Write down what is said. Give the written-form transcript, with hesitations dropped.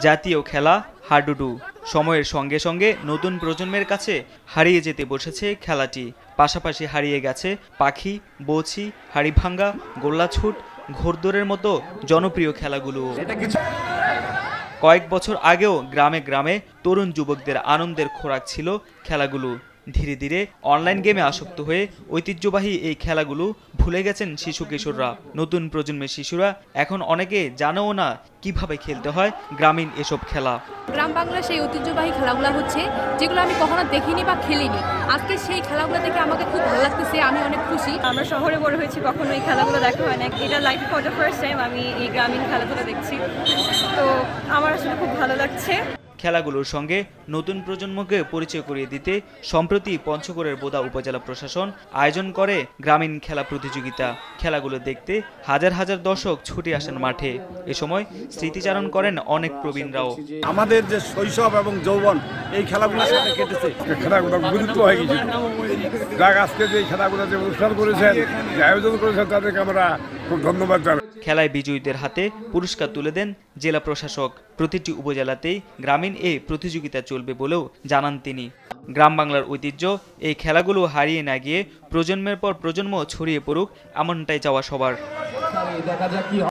জাতীয় খেলা হাডুডু সময়ের সঙ্গে সঙ্গে নতুন প্রজন্মের কাছে হারিয়ে যেতে বসেছে খেলাটি। পাশাপাশি হারিয়ে গেছে পাখি, বউছি, হাড়িভাঙ্গা, গোল্লাছুট, ঘোড়দৌড়ের মতো জনপ্রিয় খেলাগুলো। কয়েক বছর আগেও গ্রামে গ্রামে তরুণ যুবকদের আনন্দের খোরাক ছিল খেলাগুলো। ধীরে ধীরে অনলাইন গেমে আসক্ত হয়ে ঐতিহ্যবাহী এই খেলাগুলো ভুলে গেছেন শিশু কিশোররা। নতুন প্রজন্মের শিশুরা এখন অনেকে জানেও না কিভাবে খেলতে হয় গ্রামীণ এসব খেলা। গ্রাম বাংলার সেই ঐতিহ্যবাহী খেলাগুলো হচ্ছে যেগুলো আমি কখনো দেখিনি বা খেলিনি। আজকে সেই খেলাগুলো দেখে আমাকে খুব ভালো লাগতেছে, আমি অনেক খুশি। আমরা শহরে বড় হয়েছি, কখনো এই খেলাগুলো দেখা হয় না। এটা লাইফে ফর দ্য ফার্স্ট টাইম আমি এই গ্রামীণ খেলাগুলো দেখছি, তো আমার আসলে খুব ভালো লাগছে। খেলাগুলোর সঙ্গে নতুন প্রজন্মকে পরিচয় করিয়ে দিতে সম্প্রতি পঞ্চগড়ের বোদা উপজেলা প্রশাসন আয়োজন করে গ্রামীণ খেলা প্রতিযোগিতা। খেলাগুলো দেখতে হাজার হাজার দর্শক ছুটে আসেন মাঠে। এ সময় স্মৃতিচারণ করেন অনেক প্রবীণরাও। আমাদের যে শৈশব এবং যৌবন এই খেলাগুলোর সাথে কেটেছে, খেলাগুলো গুরুত্ব হয়ে গেছে। যারা আজকে যে খেলাগুলো যে অনুষ্ঠান করেছেন, যে আয়োজন করেছেন, তাদেরকে আমরা খুব ধন্যবাদ জানাই। খেলায় বিজয়ীদের হাতে পুরস্কার তুলে দেন জেলা প্রশাসক। প্রতিটি উপজেলাতেই গ্রামীণ এই প্রতিযোগিতা চলবে বলেও জানান তিনি। গ্রাম বাংলার ঐতিহ্য এই খেলাগুলো হারিয়ে না গিয়ে প্রজন্মের পর প্রজন্ম ছড়িয়ে পড়ুক, এমনটাই চাওয়া সবার।